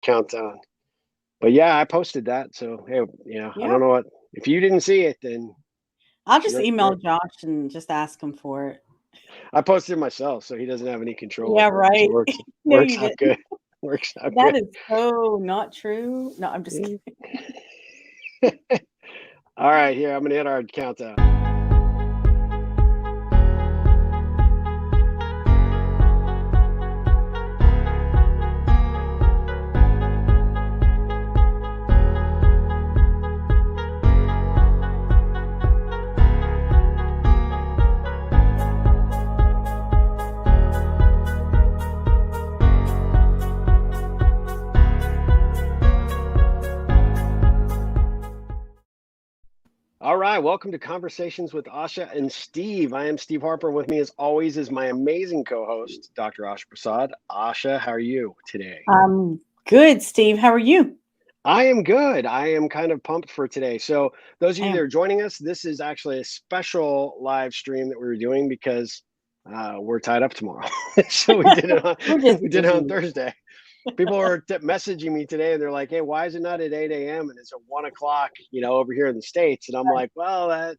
countdown. But yeah, I posted that. So hey, I Yeah. don't know what if you didn't see it, then I'll just you're email Josh and just ask him for it. I posted it myself, so he doesn't have any control Yeah, over it. So right. it works No, works you out didn't. good. Works out That good. is so not true. No, I'm just kidding. All right, here I'm gonna hit our countdown. All right, welcome to Conversations with Asha and Steve. I am Steve Harper, and with me, as always, is my amazing co-host, Dr. Asha Prasad. Asha, how are you today? Good, Steve. How are you? I am good. I am kind of pumped for today. So, those of I you that am. are joining us, this is actually a special live stream that we were doing because we're tied up tomorrow. So we did it on We're just we did it on busy. Thursday. People were messaging me today, and they're like, "Hey, why is it not at 8 a.m. and it's at 1 o'clock? Over here in the states?" And I'm like, "Well,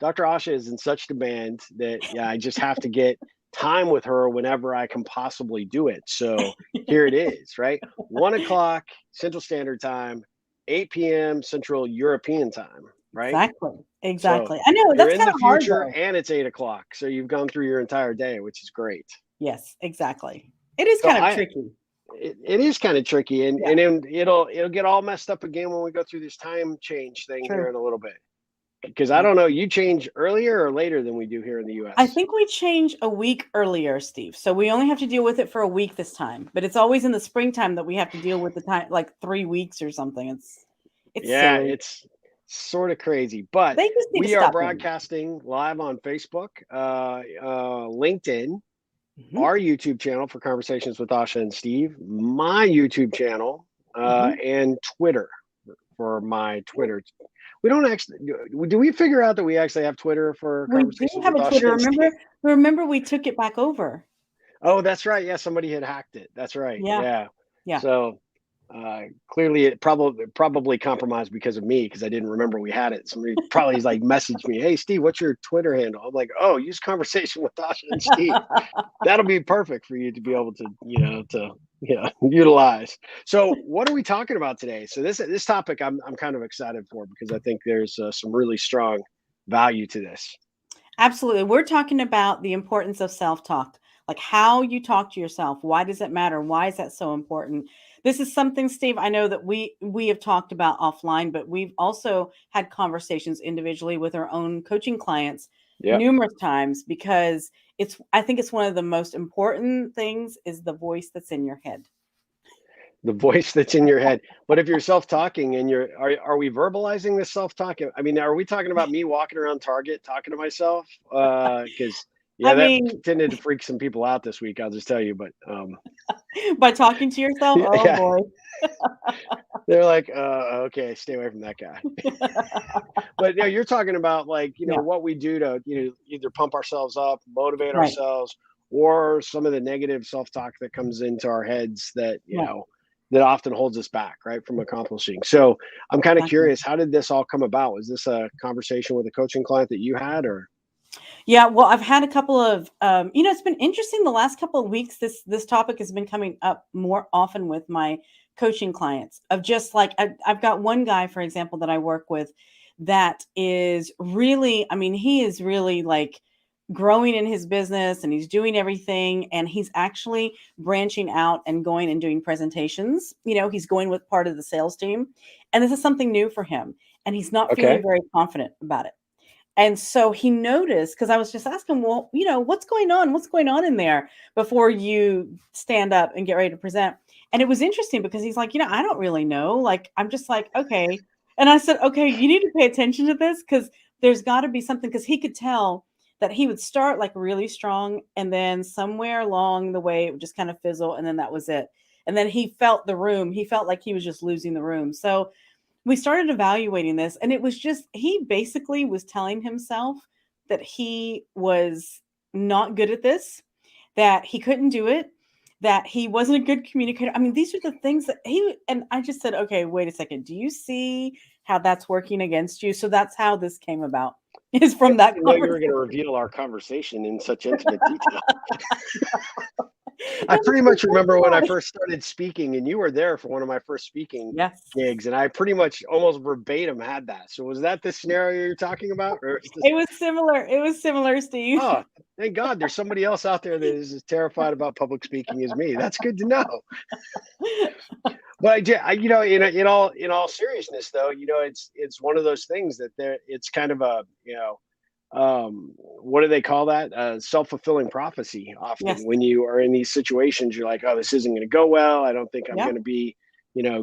Dr. Asha is in such demand that I just have to get time with her whenever I can possibly do it." So here it is, right? 1 o'clock Central Standard Time, 8 p.m. Central European Time, right? Exactly. So Exactly. I know you're that's in kind the of hard future, though. and it's 8 o'clock, so you've gone through your entire day, which is great. Yes, exactly. It is So kind of I tricky. it is kind of tricky, and Yeah, then it'll get all messed up again when we go through this time change thing here true. in a little bit. Because I Yeah. don't know, you change earlier or later than we do here in the I U.S. think we change a week earlier, Steve. So we only have to deal with it for a week this time. But it's always in the springtime that we have to deal with the time like 3 weeks or something. It's Yeah, silly. it's sort of crazy, but They just need to we are stop doing broadcasting live on Facebook, LinkedIn, it. Hmm. our YouTube channel for Conversations with Asha and Steve, my YouTube channel, Hmm. and Twitter for my Twitter. We don't actually do we figure out that we actually have Twitter for We do Conversations have with a Asha Twitter. and Steve? Remember we took it back over. Oh, that's right. Yeah, somebody had hacked it. That's right. Yeah. Yeah. Yeah. So clearly, it probably compromised because of me because I didn't remember we had it. Somebody probably like messaged me, "Hey, Steve, what's your Twitter handle?" I'm like, "Oh, use Conversation with Asha and Steve. That'll be perfect for you to be able to utilize." So, what are we talking about today? So this topic I'm kind of excited for because I think there's some really strong value to this. Absolutely. We're talking about the importance of self-talk, like how you talk to yourself. Why does it matter? Why is that so important? This is something, Steve, I know that we have talked about offline, but we've also had conversations individually with our own coaching clients Yep. numerous times because I think it's one of the most important things is the voice that's in your head. The voice that's in your head. But if you're self-talking and are we verbalizing this self-talk? I mean, are we talking about me walking around Target talking to myself? Because I yeah, that mean, tended to freak some people out this week. I'll just tell you. But by talking to yourself, oh yeah, boy. they're like, okay, stay away from that guy. But yeah, you're talking about like Yeah, what we do to either pump ourselves up, motivate right, ourselves, or some of the negative self-talk that comes into our heads that right. that often holds us back, right, from accomplishing. So I'm kind of Exactly. curious, how did this all come about? Was this a conversation with a coaching client that you had, or? Yeah, well, I've had a couple of, it's been interesting the last couple of weeks. This topic has been coming up more often with my coaching clients. Of just like I've got one guy, for example, that I work with, that is really, I mean, he is really like growing in his business and he's doing everything, and he's actually branching out and going and doing presentations. He's going with part of the sales team, and this is something new for him, and he's not feeling Okay. very confident about it. And so he noticed, because I was just asking, well, what's going on? What's going on in there before you stand up and get ready to present? And it was interesting because he's like, I don't really know. Like, I'm just like, okay. And I said, okay, you need to pay attention to this because there's got to be something, because he could tell that he would start like really strong. And then somewhere along the way, it would just kind of fizzle. And then that was it. And then he felt the room. He felt like he was just losing the room. So we started evaluating this, and it was just he basically was telling himself that he was not good at this, that he couldn't do it, that he wasn't a good communicator. I mean, these are the things that and I just said, okay, wait a second. Do you see how that's working against you? So that's how this came about, is I from that didn't know you were conversation. going to reveal our conversation in such intimate detail. I No, pretty it's much so remember when I fun. first started speaking, and you were there for one of my first speaking Yes. gigs, and I pretty much almost verbatim had that. So was that the scenario you're talking about, or is this? It was similar. It was similar, Steve. Oh, thank God, there's somebody else out there that is as terrified about public speaking as me. That's good to know. But in all seriousness, though, it's one of those things that it's kind of a what do they call that? Self-fulfilling prophecy. Often Yes. when you are in these situations, you're like, oh, this isn't going to go well. I don't think I'm Yeah. going to be,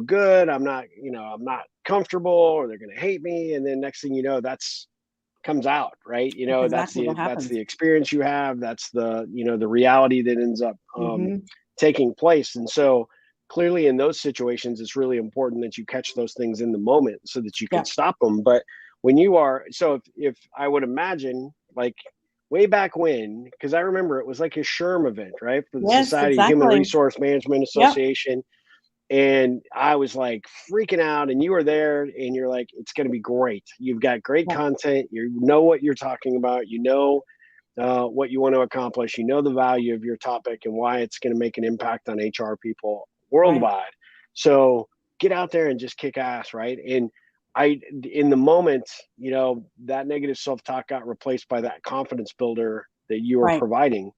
good. I'm not comfortable, or they're going to hate me. And then next thing you know, that's comes out, right? That's That's exactly the what that's happens. the experience you have. That's the reality that ends up Hmm. taking place. And so clearly in those situations, it's really important that you catch those things in the moment so that you can Yeah. stop them. But when you are, so if I would imagine, like, way back when, because I remember it was like a SHRM event, right, for the Yes, Society of Human exactly. Resource Management Yep. Association. And I was like freaking out, and you were there, and you're like, it's going to be great. You've got great Yeah. content. You know what you're talking about. What you want to accomplish. You know the value of your topic and why it's going to make an impact on HR people Right. worldwide. So get out there and just kick ass, right? And in the moment, that negative self-talk got replaced by that confidence builder that you were Right. providing.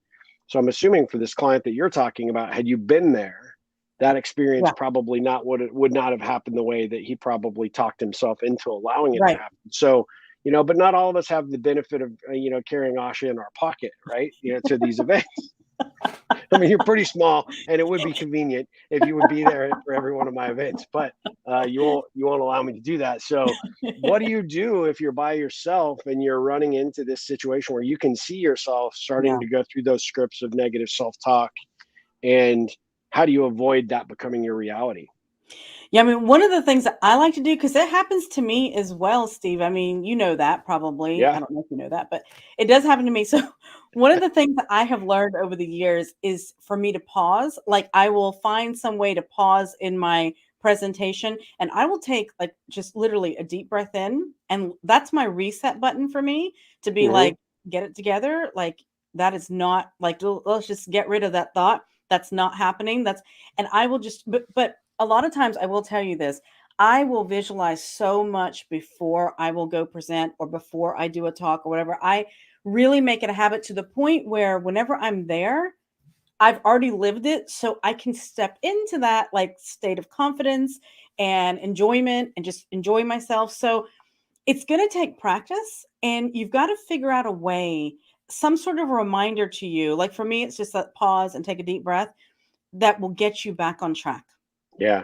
So I'm assuming for this client that you're talking about, had you been there, that experience Yeah. probably not would not have happened the way that he probably talked himself into allowing it to Right. happen. So, but not all of us have the benefit of carrying Asha in our pocket, right? To these events. I mean, you're pretty small, and it would be convenient if you would be there for every one of my events, but you won't allow me to do that. So, what do you do if you're by yourself and you're running into this situation where you can see yourself starting Yeah. to go through those scripts of negative self-talk, and how do you avoid that becoming your reality? Yeah, I mean, one of the things that I like to do, because it happens to me as well, Steve. I mean, you know that probably. I Yeah. don't know if you know that, but it does happen to me. So, one of the things that I have learned over the years is for me to pause. Like, I will find some way to pause in my presentation, and I will take, like, just literally a deep breath in. And that's my reset button for me to be Hmm. like, get it together. Like, that is not like, let's just get rid of that thought. That's not happening. And I will just, but a lot of times I will tell you this, I will visualize so much before I will go present or before I do a talk or whatever. I really make it a habit to the point where whenever I'm there, I've already lived it. So I can step into that like state of confidence and enjoyment and just enjoy myself. So it's going to take practice, and you've got to figure out a way, some sort of reminder to you. Like for me, it's just that pause and take a deep breath that will get you back on track. Yeah.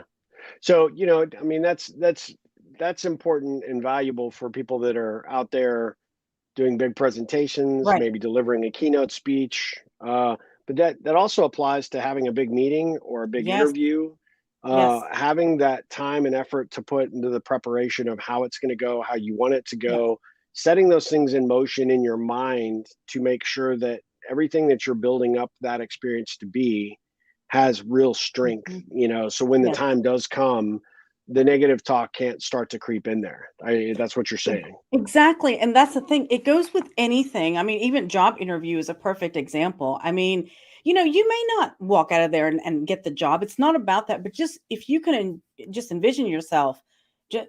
So, I mean, that's important and valuable for people that are out there doing big presentations, Right. maybe delivering a keynote speech. But that also applies to having a big meeting or a big Yes. interview. Yes. Having that time and effort to put into the preparation of how it's going to go, how you want it to Yeah. go, setting those things in motion in your mind to make sure that everything that you're building up that experience to be has real strength. Mhm. So when the Yes. time does come, the negative talk can't start to creep in there. That's what you're saying. Exactly, and that's the thing. It goes with anything. I mean, even job interview is a perfect example. I mean, you may not walk out of there and get the job. It's not about that, but just if you can just envision yourself. Just,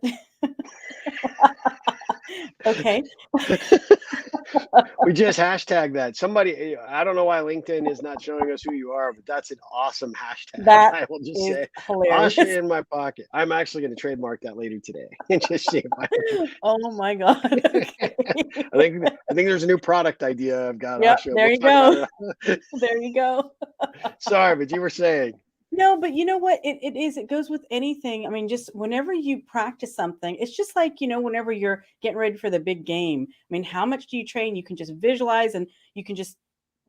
okay. We just hashtag that. Somebody, I don't know why LinkedIn is not showing us who you are, but that's an awesome hashtag. That I will just is say, hilarious. Asha in my pocket. I'm actually going to trademark that later today and just see if I can. Oh my God. Okay. I think there's a new product idea I've got, Yep, Asha. there We'll you talk about go. it. There you go. Sorry, but you were saying, No, but you know what? It is. It goes with anything. I mean, just whenever you practice something, it's just like, whenever you're getting ready for the big game. I mean, how much do you train? You can just visualize and you can just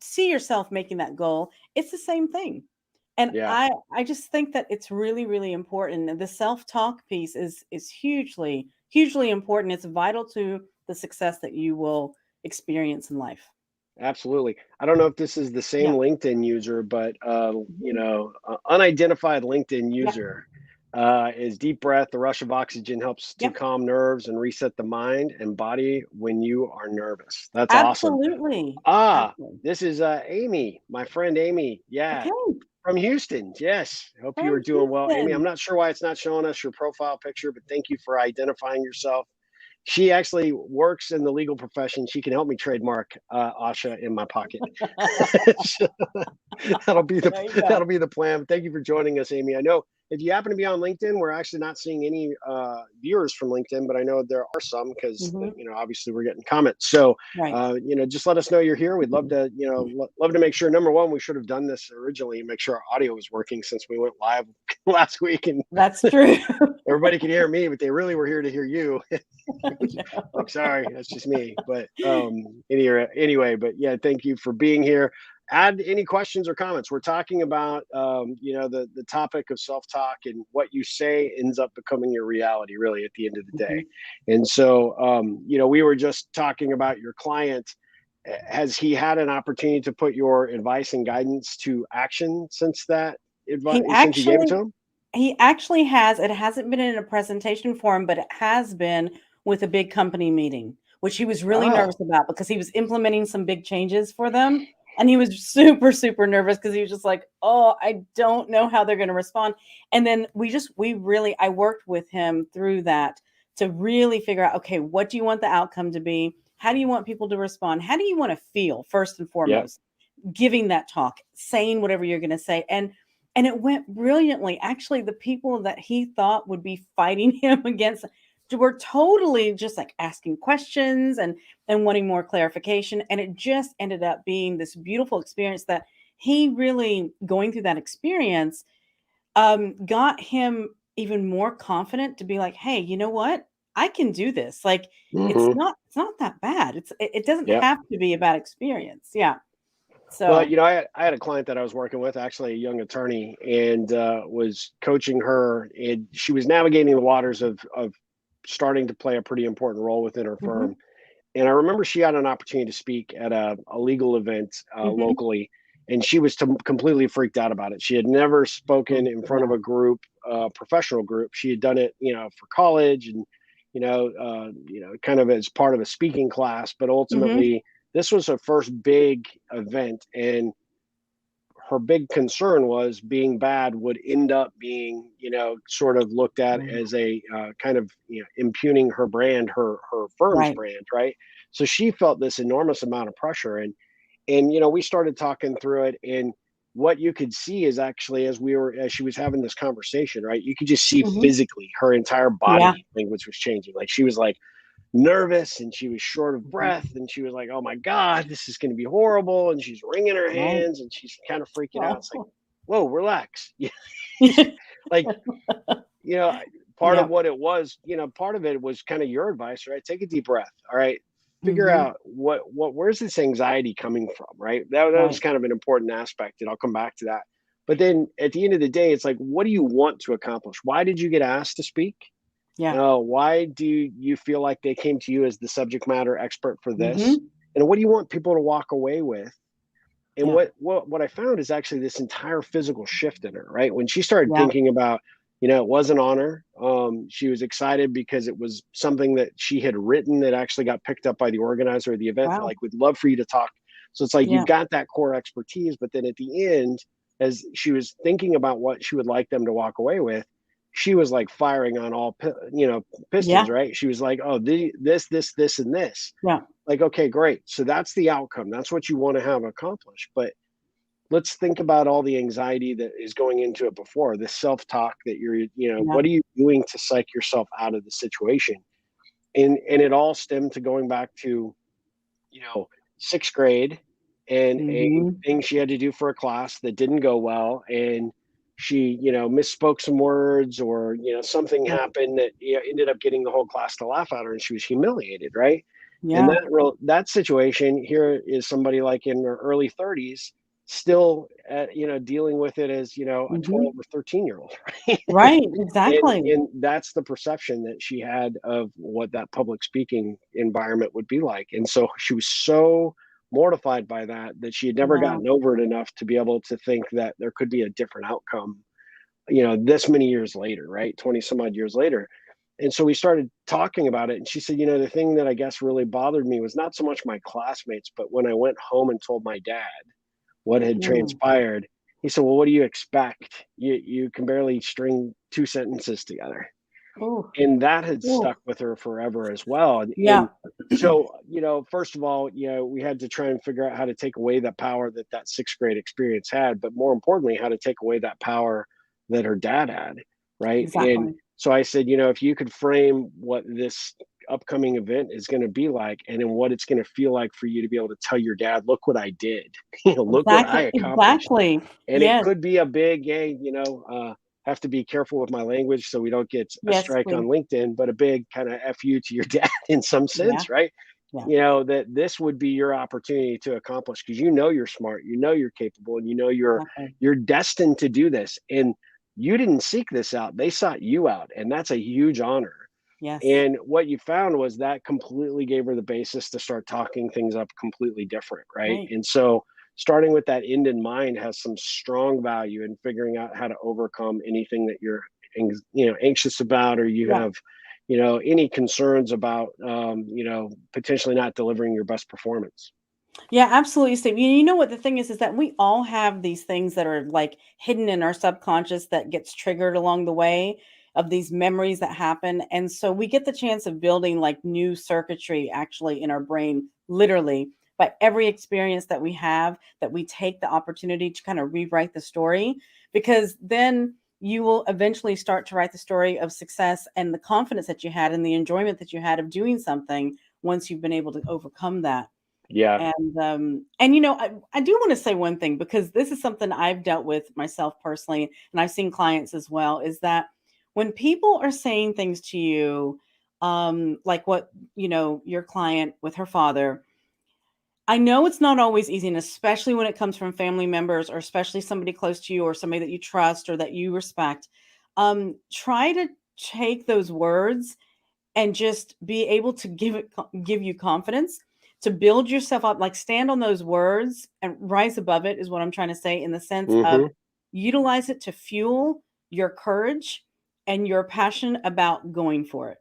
see yourself making that goal. It's the same thing. And yeah. I just think that it's really, really important. And the self-talk piece is hugely, hugely important. It's vital to the success that you will experience in life. Absolutely. I don't know if this is the same Yeah. LinkedIn user, but Mhm. unidentified LinkedIn Yeah. user is deep breath. The rush of oxygen helps to Yep. calm nerves and reset the mind and body when you are nervous. That's awesome. Absolutely. Ah, Absolutely. this is Amy, my friend Amy. Yeah, Okay. from Houston. Yes. Hope you are From doing well, Amy. I'm Houston. not sure why it's not showing us your profile picture, but thank you for identifying yourself. She actually works in the legal profession. She can help me trademark Asha in my pocket. So, that'll be the There you go. that'll be the plan. Thank you for joining us, Amy. I know if you happen to be on LinkedIn, we're actually not seeing any viewers from LinkedIn, but I know there are some because Mhm. obviously we're getting comments. So Right. just let us know you're here. We'd love to love to make sure. Number one, we should have done this originally, make sure our audio was working since we went live last week and That's true. everybody could hear me, but they really were here to hear you. Like, No. sorry, that's just me. But anyway, but yeah, thank you for being here. Add any questions or comments. We're talking about the topic of self-talk, and what you say ends up becoming your reality, really, at the end of the day. Mhm. And so we were just talking about your client. Has he had an opportunity to put your advice and guidance to action since that advice He since you gave it to actually him? he actually has. It hasn't been in a presentation form, but it has been with a big company meeting, which he was really Oh, nervous about because he was implementing some big changes for them. And he was super, super nervous because he was just like, oh, I don't know how they're going to respond. And then I worked with him through that to really figure out, okay, what do you want the outcome to be? How do you want people to respond? How do you want to feel first and yeah. foremost? Giving that talk, saying whatever you're going to say. And it went brilliantly. Actually, the people that he thought would be fighting him against were totally just like asking questions and wanting more clarification. And it just ended up being this beautiful experience that he really going through that experience got him even more confident to be like, hey, you know what? I can do this. Like Hmm. it's not that bad. It doesn't Yeah. have to be a bad experience. Yeah. Well, So I had a client that I was working with, actually a young attorney, and was coaching her, and she was navigating the waters of starting to play a pretty important role within her mhm, firm. And I remember she had an opportunity to speak at a legal event mhm. locally, and she was completely freaked out about it. She had never spoken Mm, in front of yeah. a group, professional group. She had done it, for college and kind of as part of a speaking class, but Mhm. ultimately this was her first big event, and her big concern was being bad would end up being, sort of looked at Mm, as a kind of, impugning her brand, her firm's right. brand, right? So she felt this enormous amount of pressure, and we started talking through it, and what you could see is actually as she was having this conversation, right? You could just see Mhm. physically her entire Yeah. body language was changing. Like she was like nervous and she was short of Mhm. breath and she was like, oh my God, this is going to be horrible. And she's wringing her Right. hands and she's kind of freaking out. It's like, Oh. whoa, relax. Like, you know, part of Yep. what it was, part of it was kind of your advice, right? Take a deep breath. All right. Figure Mhm. out where's this anxiety coming from, right? That was Right. kind of an important aspect, and I'll come back to that. But then at the end of the day, it's like, what do you want to accomplish? Why did you get asked to speak? Yeah. Why do you feel like they came to you as the subject matter expert for this? Mhm. And what do you want people to walk away with? And Yeah. what I found is actually this entire physical shift in her, right? When she started Yeah. thinking about, it was an honor. She was excited because it was something that she had written that actually got picked up by the organizer of the event. They're Wow. like, we'd love for you to talk. So it's like Yeah. you've got that core expertise, but then at the end, as she was thinking about what she would like them to walk away with, she was like firing on all pistons, Yeah. right? She was like, oh, this, and this. Yeah. Like, okay, great. So that's the outcome. That's what you want to have accomplished. But let's think about all the anxiety that is going into it before this self-talk that Yeah. what are you doing to psych yourself out of the situation? And it all stemmed to going back to, you know, sixth grade and a Mhm. thing she had to do for a class that didn't go well. And she, misspoke some words, or, something Yeah. happened that ended up getting the whole class to laugh at her, and she was humiliated, right? And Yeah. that situation here is somebody like in their early 30s, still dealing with it as a Mhm. 12 or 13-year-old, right? Right. and Exactly. and that's the perception that she had of what that public speaking environment would be like. And so she was so mortified by that she had never Wow. gotten over it enough to be able to think that there could be a different outcome, this many years later, right? 20 some odd years later. And so we started talking about it. And she said, the thing that I guess really bothered me was not so much my classmates, but when I went home and told my dad what had Mm. transpired, he said, well, what do you expect? You can barely string two sentences together. Ooh. And that had Ooh. stuck with her forever as well. Yeah. And so, first of all, we had to try and figure out how to take away the power that sixth grade experience had, but more importantly, how to take away that power that her dad had, right? And Exactly. so I said, if you could frame what this upcoming event is going to be like, and then what it's going to feel like for you to be able to tell your dad, look what I did, look what I Exactly. accomplished. Exactly. And it Yes. could be a big, hey, have to be careful with my language so we don't get a Yes, strike on please. LinkedIn, but a big kind of fu to your dad in some Yeah. sense, right? Yeah. That this would be your opportunity to accomplish, because you're smart, you're capable, and Exactly. you're destined to do this. And you didn't seek this out; they sought you out, and that's a huge honor. Yes. And what you found was that completely gave her the basis to start talking things up completely different, right? Right. And so starting with that end in mind has some strong value in figuring out how to overcome anything that you're anxious about, or you Yeah. have any concerns about potentially not delivering your best performance. Yeah, absolutely, Steve. You know what the thing is that we all have these things that are like hidden in our subconscious that gets triggered along the way of these memories that happen. And so we get the chance of building like new circuitry actually in our brain, literally by every experience that we have, that we take the opportunity to kind of rewrite the story, because then you will eventually start to write the story of success and the confidence that you had and the enjoyment that you had of doing something once you've been able to overcome that. Yeah. And I do want to say one thing, because this is something I've dealt with myself personally, and I've seen clients as well, is that when people are saying things to you, like what, your client with her father, I know it's not always easy, and especially when it comes from family members, or especially somebody close to you, or somebody that you trust or that you respect. Try to take those words and just be able to give you confidence to build yourself up, like stand on those words and rise above it, is what I'm trying to say, in the sense of Hmm. utilize it to fuel your courage and your passion about going for it.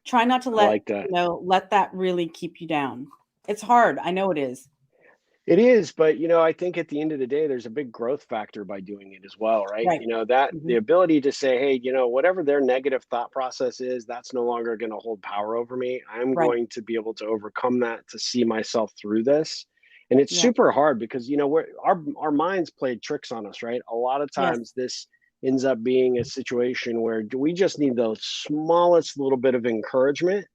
Try not to I like that. let that really keep you down. It's hard, I know it is. It is, but I think at the end of the day, there's a big growth factor by doing it as well, right? Right. That the Mhm. ability to say, hey, whatever their negative thought process is, that's no longer going to hold power over me. I'm Right. going to be able to overcome that, to see myself through this. And it's Yeah. super hard because our minds played tricks on us, right? A lot of Yes. times this ends up being a situation where we just need the smallest little bit of encouragement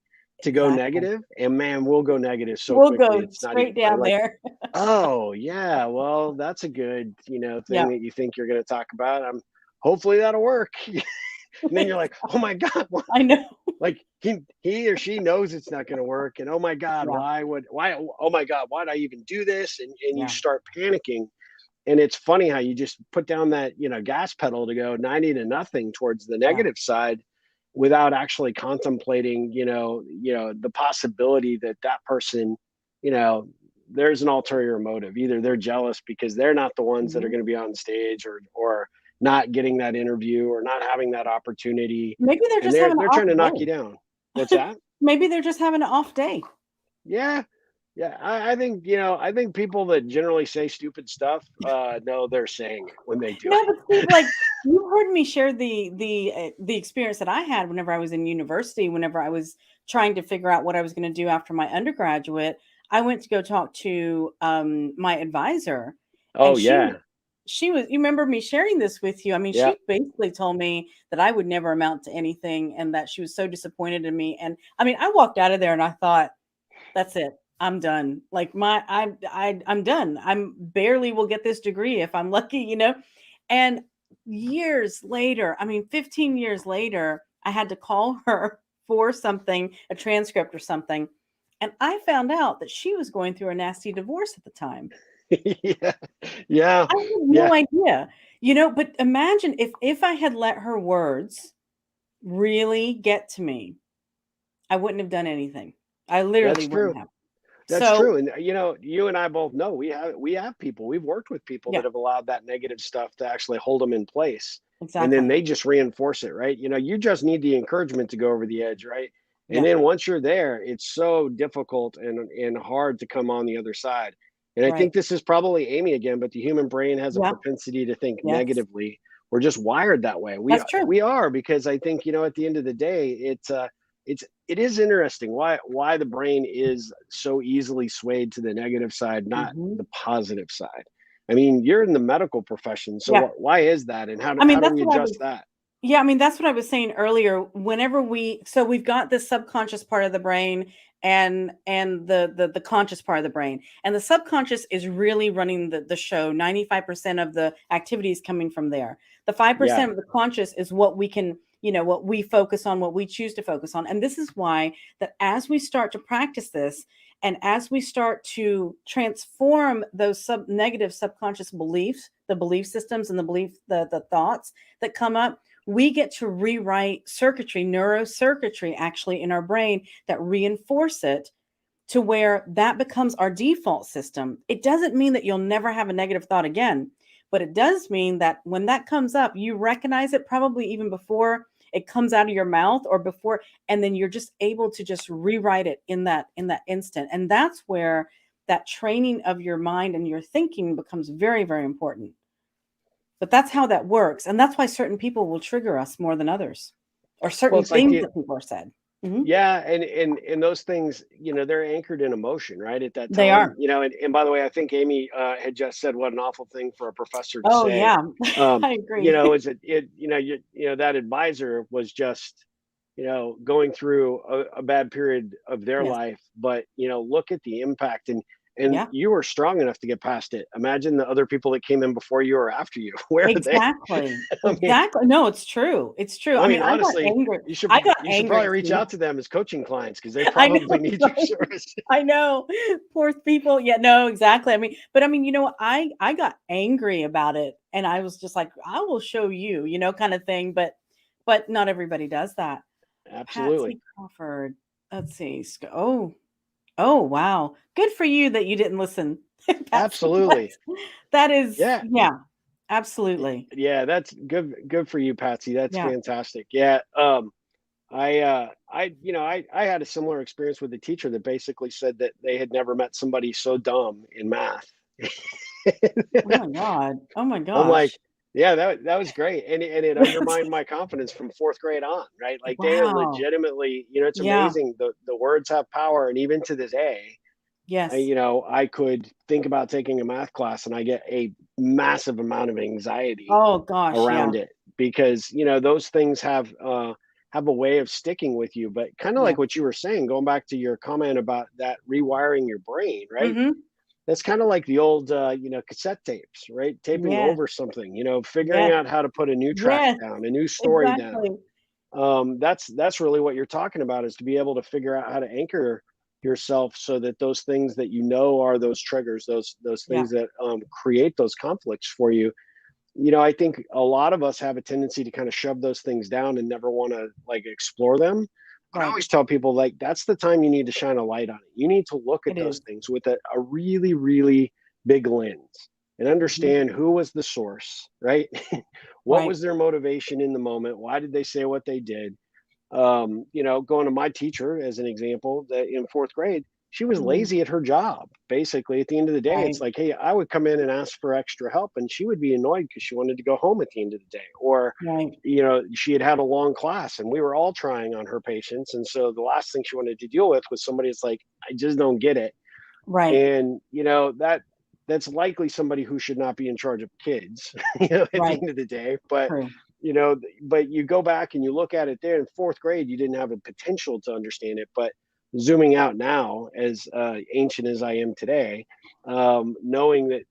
to go Exactly. negative, and man, we'll go negative so We'll quickly. go It's not even straight funny. down Like, there. oh, yeah, well, that's a good, thing Yeah. that you think you're gonna talk about. Hopefully that'll work. And then you're like, "Oh my god, what?" I know. Like, he or she knows it's not gonna work, and, "Oh my god, Yeah. oh my god, why'd I even do this?" And you Yeah. start panicking, and it's funny how you just put down that, gas pedal to go 90 to nothing towards the Yeah. negative side without actually contemplating, the possibility that that person, you know, there's an ulterior motive. Either they're jealous because they're not the ones that are Mhm. going to be on stage, or not getting that interview, or not having that opportunity, Maybe they're and just they're having an they're off trying to knock you day. down. What's that? Maybe they're just having an off day. Yeah. Yeah, I think people that generally say stupid stuff know they're saying it when they do No, but Steve, like, you heard me share the experience that I had whenever I was in university, whenever I was trying to figure out what I was gonna do after my undergraduate. I went to go talk to, my advisor, and Oh, yeah. she was, you remember me sharing this with you? I mean, Yeah. she basically told me that I would never amount to anything and that she was so disappointed in me, and, I mean, I walked out of there and I thought, "That's it. I'm done. Like, I'm done. I'm barely will get this degree if I'm lucky." And years later, I mean, 15 years later, I had to call her for something, a transcript or something, and I found out that she was going through a nasty divorce at the time. Yeah. Yeah. I had Yeah. no idea, but imagine if I had let her words really get to me, I wouldn't have done anything. I literally That's wouldn't true. have. That's So true. And you and I both know we have people, we've worked with people yeah, that have allowed that negative stuff to actually hold them in place. And then exactly. they just reinforce it, right? You just need the encouragement to go over the edge, right? And Yeah, then once you're there, it's so difficult and hard to come on the other side. And I right. think this is probably Amy again, but the human brain has a Yeah, propensity to think yes, negatively. We're just wired that way. We that's true. we are because I think, at the end of the day, it is interesting why the brain is so easily swayed to the negative side, not Hmm. the positive side. I mean, you're in the medical profession, so Yeah. why is that, and how do, I mean, how do that's we what I adjust was that? Yeah, I mean, that's what I was saying earlier. Whenever we've got this subconscious part of the brain and the conscious part of the brain. And the subconscious is really running the show. 95% of the activity is coming from there. The Yeah, 5% of the conscious is what we can, what we focus on, what we choose to focus on. And this is why that as we start to practice this and as we start to transform those negative subconscious beliefs, the belief systems and the thoughts that come up, we get to rewrite circuitry, neurocircuitry actually in our brain that reinforce it to where that becomes our default system. It doesn't mean that you'll never have a negative thought again, but it does mean that when that comes up, you recognize it probably even before it comes out of your mouth or before, and then you're just able to just rewrite it in that instant. And that's where that training of your mind and your thinking becomes very, very important. But that's how that works, and that's why certain people will trigger us more than others, or well, certain it's like things the that people are said. Mhm. yeah, and those things, they're anchored in emotion, right, at that They time. are. And by the way, I think Amy had just said what an awful thing for a professor to Oh, say. yeah. um I agree. is that advisor was just going through a bad period of their Yes. life, but look at the impact, and Yeah. you were strong enough to get past it. Imagine the other people that came in before you or after you. Where are they? Exactly. I mean, Exactly. No, it's true. It's true. I I mean, mean, honestly, you should I got you should angry, probably reach Steve. out to them as coaching clients because they I know, probably need your right? service. I know. Poor people. Yeah, no, exactly. I mean, but I mean, I got angry about it and I was just like, I will show you, kind of thing. But not everybody does that. Absolutely. Patsy Crawford. Let's see. Oh, wow. Good for you that you didn't listen. Patsy, Absolutely. that is, Yeah. yeah, absolutely. Yeah, that's good for you, Patsy. That's Yeah. fantastic. Yeah. I had a similar experience with a teacher that basically said that they had never met somebody so dumb in math. Oh my God. Oh my I'm like, gosh. yeah, that was great. And it undermined my confidence from fourth grade on, right? Like they are Wow. legitimately, it's Yeah. amazing. The words have power. And even to this day, Yes. I could think about taking a math class and I get a massive amount of anxiety Oh gosh. Yeah. around it because, those things have a way of sticking with you. But kind of Yeah. like what you were saying, going back to your comment about that rewiring your brain, right? Mm-hmm. That's kind of like the old, cassette tapes, right? Taping Yes. over something, figuring Yes. out how to put a new track Yes. down, a new story down. Exactly. That's really what you're talking about, is to be able to figure out how to anchor yourself so that those things that are those triggers, those Yeah. things that create those conflicts for you. I think a lot of us have a tendency to kind of shove those things down and never want to like explore them. But I Right. always tell people, like, that's the time you need to shine a light on it. You need to look at It those is. things with a really, really big lens and Mhm. understand who was the source, right? What Right. was their motivation in the moment? Why did they say what they did? Going to my teacher as an example, that in fourth grade, she was Mhm. lazy at her job. Basically, at the end of the day, it's Right. like, hey, I would come in and ask for extra help, and she would be annoyed because she wanted to go home at the end of the day. Or, Right. she had a long class, and we were all trying on her patience. And so the last thing she wanted to deal with was somebody that's like, I just don't get it. Right. And, that's likely somebody who should not be in charge of kids, at the Right. end of the day. But True. but you go back and you look at it there in fourth grade, you didn't have a potential to understand it. But zooming out now, as ancient as I am today, knowing that,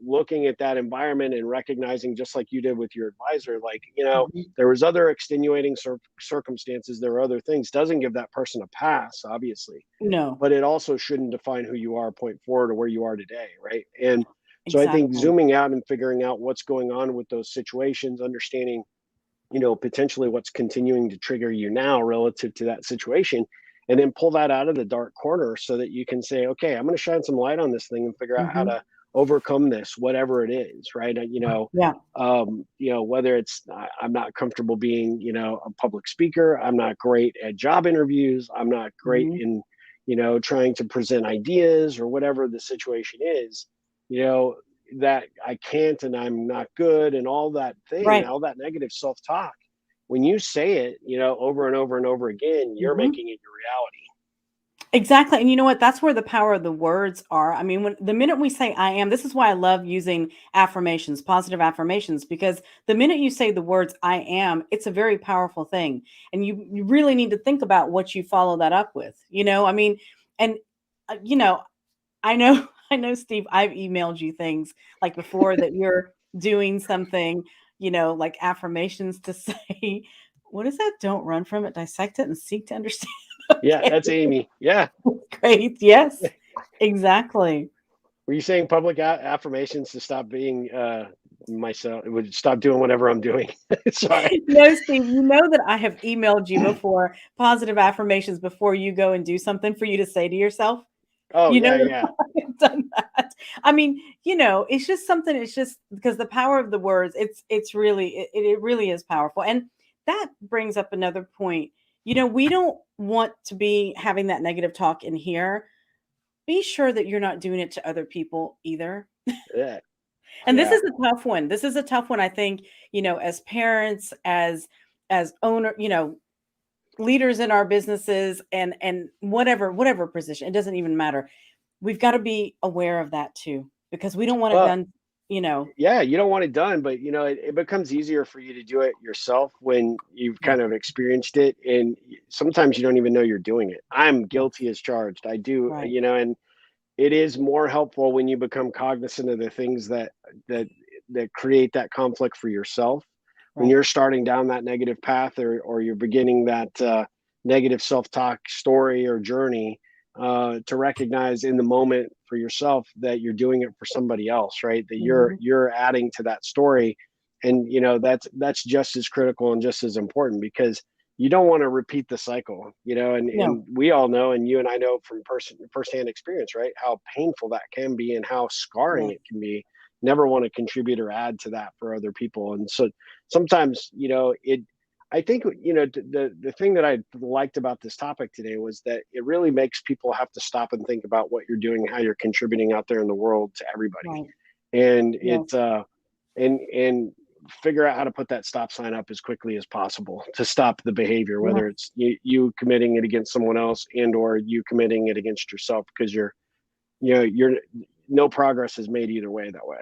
looking at that environment and recognizing, just like you did with your advisor, like, Mhm. there was other extenuating circumstances, there were other things, doesn't give that person a pass, obviously, No. but it also shouldn't define who you are point forward or where you are today, right? And so I think Exactly. zooming out and figuring out what's going on with those situations, understanding, potentially what's continuing to trigger you now relative to that situation, and then pull that out of the dark corner so that you can say, okay, I'm going to shine some light on this thing and figure out how Mm-hmm. to overcome this, whatever it is, right? Yeah. Whether it's I'm not comfortable being, a public speaker, I'm not great at job interviews, I'm not great Mm-hmm. in, trying to present ideas or whatever the situation is, you know, that I can't and I'm not good and all that thing, Right. all that negative self-talk. When you say it, over and over and over again, you're Mm-hmm. making it your reality. Exactly. And you know what? That's where the power of the words are. I mean, when the minute we say I am, this is why I love using affirmations, positive affirmations, because the minute you say the words I am, it's a very powerful thing. And you really need to think about what you follow that up with. I mean, and you know, I know, I know, Steve, I've emailed you things like before that you're doing something, like affirmations to say, what is that? Don't run from it, dissect it, and seek to understand. Yeah, Okay. that's Amy. Yeah. Great. Yes, exactly. Were you saying public affirmations to stop being myself? It would stop doing whatever I'm doing. Sorry. No, Steve, you know that I have emailed you before positive affirmations before you go and do something for you to say to yourself. Oh You know yeah, that yeah. I have done that. I mean, it's just something, it's just because the power of the words, it's really, it really is powerful. And that brings up another point. We don't want to be having that negative talk in here. Be sure that you're not doing it to other people either. Yeah. And this Yeah. is a tough one. This is a tough one, I think, as parents, as owner, leaders in our businesses and whatever position, it doesn't even matter. We've got to be aware of that too, because we don't want it Well, done, you know. yeah, you don't want it done, but it becomes easier for you to do it yourself when you've Yes, kind of experienced it, and sometimes you don't even know you're doing it. I'm yes, guilty as charged. I do, right, and it is more helpful when you become cognizant of the things that that create that conflict for yourself. When right. you're starting down that negative path, or you're beginning that negative self-talk story or journey, to recognize in the moment for yourself that you're doing it for somebody else, right? That you're Mhm. you're adding to that story, and that's just as critical and just as important, because you don't want to repeat the cycle, and No, we all know, and you and I know from firsthand experience, right, how painful that can be and how scarring yeah, it can be. Never want to contribute or add to that for other people. And so sometimes, I think, the thing that I liked about this topic today was that it really makes people have to stop and think about what you're doing, how you're contributing out there in the world to everybody. right, And yes, and figure out how to put that stop sign up as quickly as possible to stop the behavior, yeah. whether it's you committing it against someone else and or you committing it against yourself, because you're no progress is made either way that way.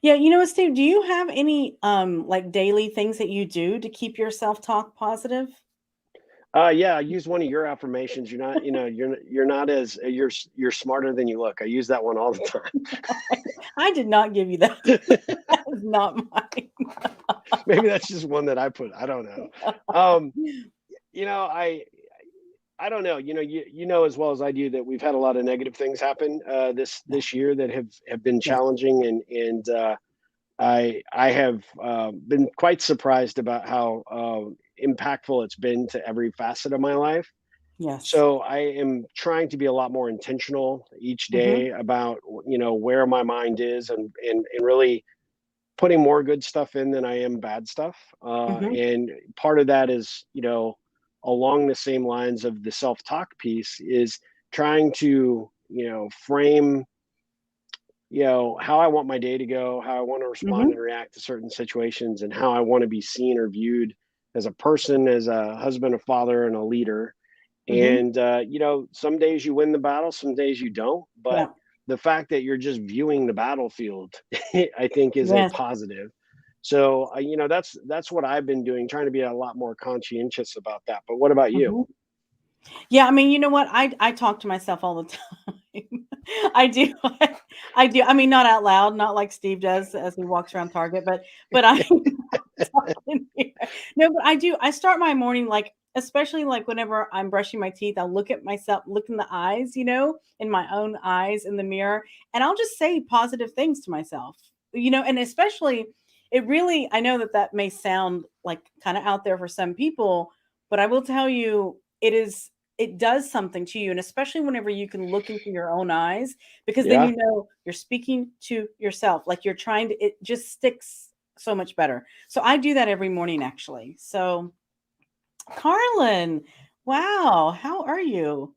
Yeah, what, Steve, do you have any like daily things that you do to keep your self-talk positive? Yeah, I use one of your affirmations. You're not, you're not as you're smarter than you look. I use that one all the I did not give you that. time. That is not mine. Maybe that's just one that I put. I don't know. Um, you know, I don't know. You know as well as I do that we've had a lot of negative things happen Yeah. this year that have been Yes. challenging, and I have been quite surprised about how impactful it's been to every facet of my life. Yes. So I am trying to be a lot more intentional each Mhm. day about where my mind is, and really putting more good stuff in than I am bad stuff. Mhm. And part of that is, along the same lines of the self-talk piece, is trying to, frame, how I want my day to go, how I want to respond and Mhm. react to certain situations, and how I want to be seen or viewed as a person, as a husband, a father, and a leader. Mhm. And some days you win the battle, some days you don't. But Yeah. the fact that you're just viewing the battlefield, I think, is a Yes. positive. So that's what I've been doing, trying to be a lot more conscientious about that. But what about you? Mhm. Yeah, I mean, you know what? I talk to myself all the time. I do. I do. I mean, not out loud, not like Steve does as he walks around Target, but I talk in here. No, but I do. I start my morning like, especially like whenever I'm brushing my teeth, I'll look at myself, look in the eyes, in my own eyes in the mirror, and I'll just say positive things to myself. And especially it really, I know that that may sound like kind of out there for some people, but I will tell you it is it does something to you. And especially whenever you can look into your own eyes, because then Yeah. you know you're speaking to yourself, like you're trying to, it just sticks so much better. So I do that every morning, actually. So, Carlin, wow, how are you?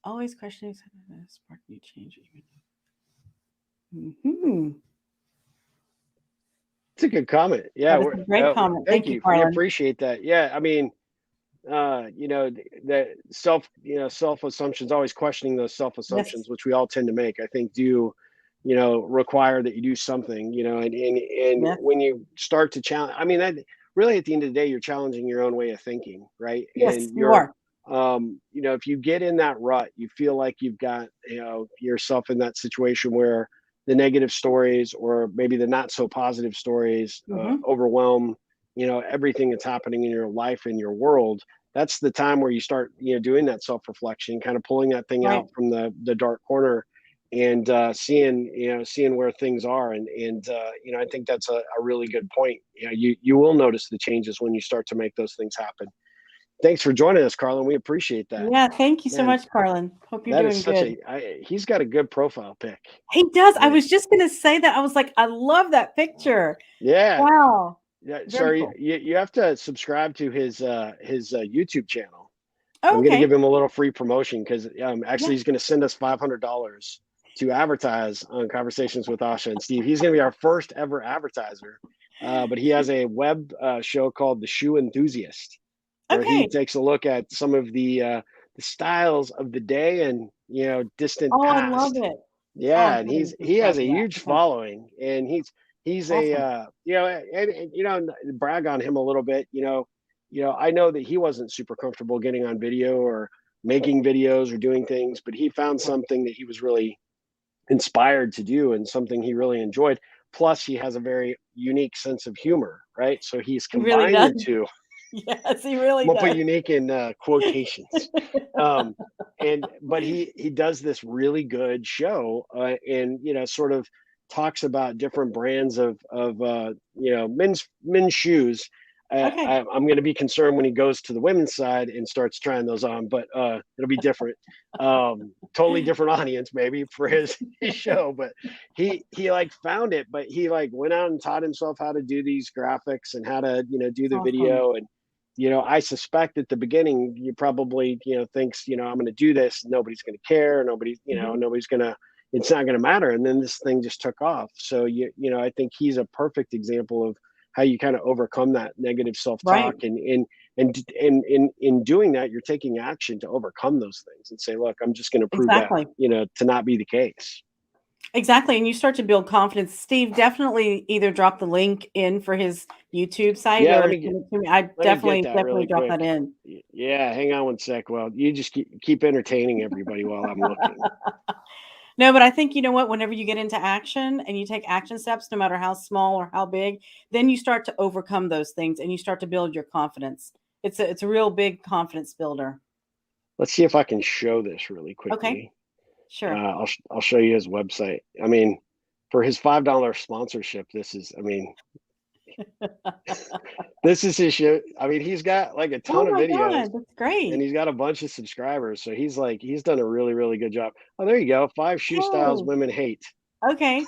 Always questioning something that spark new change. Hmm. It's a good comment. Yeah, That is a great comment. thank Thank you, you. We Carlin. appreciate that. Yeah, I mean, the self assumptions, always questioning those self Yes. assumptions, which we all tend to make, I think do, require that you do something, and Yes. when you start to challenge, I mean, that really at the end of the day, you're challenging your own way of thinking, right? Yes, And you are. if you get in that rut, you feel like you've got, yourself in that situation where the negative stories or maybe the not so positive stories Hmm. overwhelm, everything that's happening in your life, in your world. That's the time where you start, doing that self-reflection, kind of pulling that thing Right. out from the dark corner and seeing where things are. And I think that's a really good point. You will notice the changes when you start to make those things happen. Thanks for joining us, Carlin. We appreciate that. Yeah. Thank you so Man, much, Carlin. Hope you're that is doing such good. he's got a good profile pic. He does. I Yeah. was just going to say that. I was like, I love that picture. Yeah. Wow. Yeah. Very Sorry, cool. you have to subscribe to his YouTube channel. Oh, I'm going to okay. give him a little free promotion because Yeah. actually he's going to send us $500 to advertise on Conversations with Asha and Steve. He's going to be our first ever advertiser, but he has a web show called The Shoe Enthusiast, where he Okay. takes a look at some of the styles of the day and distant Oh, I love past. it. Oh, Yeah, I'm and going to he subscribe has to a that. huge Okay. following, and he's a Awesome. brag on him a little bit. I know that he wasn't super comfortable getting on video or making videos or doing things, but he found something that he was really inspired to do and something he really enjoyed. Plus, he has a very unique sense of humor, right? So he's He really combined does. the two. Yes, he I'm really gonna put does. unique in quotations. Um, but he does this really good show, and sort of talks about different brands of men's shoes. Okay. I'm going to be concerned when he goes to the women's side and starts trying those on, but it'll be different. Totally different audience maybe for his show, but he like found it, but he like went out and taught himself how to do these graphics and how to do It's the awesome. video. And I suspect at the beginning, you probably, thinks, I'm going to do this. Nobody's going to care. Mhm. Nobody's going to, it's not going to matter. And then this thing just took off. So, I think he's a perfect example of how you kind of overcome that negative self-talk. Right. And in doing that, you're taking action to overcome those things and say, look, I'm just going to prove that, Exactly. to not be the case. Exactly. And you start to build confidence. Steve, definitely either drop the link in for his YouTube site Yeah. or send it to me. I Let me get that definitely really drop quick. that in. Yeah. Hang on one sec. Well, you just keep entertaining everybody while I'm looking. No, but I think you know what? Whenever you get into action and you take action steps, no matter how small or how big, then you start to overcome those things and you start to build your confidence. It's a real big confidence builder. Let's see if I can show this really Okay, quickly. sure. I'll show you his website. I mean, for his $5 sponsorship, this is. I mean, this is his shit. I mean, he's got like a Oh ton of my videos, God, that's and great. he's got a bunch of subscribers. So he's done a really really good job. Oh, there you go. 5 shoe styles Oh, women hate. okay.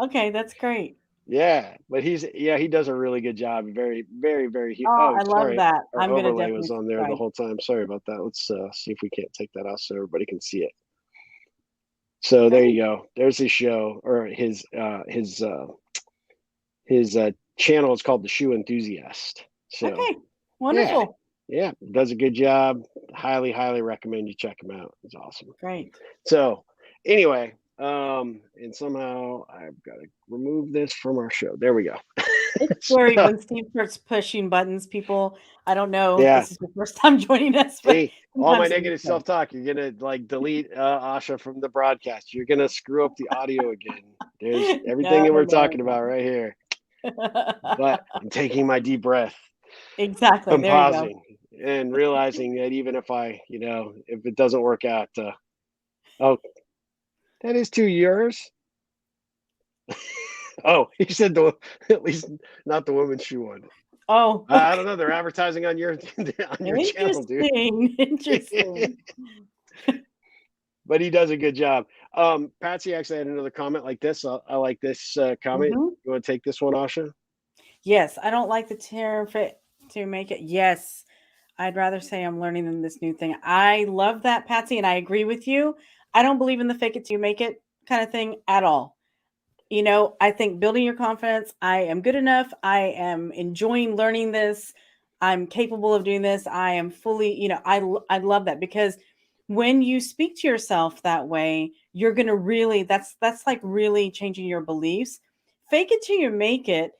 Okay, that's great. Yeah, but he does a really good job. Very very very. Oh, Oh, I love sorry. that. Our I'm gonna overlay was definitely on there the subscribe. whole time. Sorry about that. Let's see if we can't take that off so everybody can see it. So there Great. you go. There's his show or his channel is called The Shoe Enthusiast. So Okay. yeah, Wonderful. yeah, does a good job. Highly, highly recommend you check him out. It's awesome. Great. So anyway, and somehow I've got to remove this from our show. There we go. It's scary So when Steve starts pushing buttons. People, I don't know if yeah, this is your first time joining us, but see all my sometimes it is negative scary. self-talk. You're gonna like delete Asha from the broadcast. You're gonna screw up the audio again. There's everything No, that we're no, talking no. about right here. But I'm taking my deep breath. Exactly. I'm There you go. pausing and realizing that even if if it doesn't work out, oh, that is 2 years. Oh, he said at least not the women's shoe one. Oh, I don't know. They're advertising on your on your channel, dude. interesting. Interesting. But he does a good job. Patsy actually had another comment like this. I like this comment. Mhm. You want to take this one, Asha? Yes, I don't like the term fit to make it. Yes, I'd rather say I'm learning than this new thing. I love that, Patsy, and I agree with you. I don't believe in the fake it till you make it kind of thing at all. I think building your confidence, I am good enough. I am enjoying learning this. I'm capable of doing this. I am fully, I love that because when you speak to yourself that way, you're going to really, that's like really changing your beliefs. Fake it till you make it.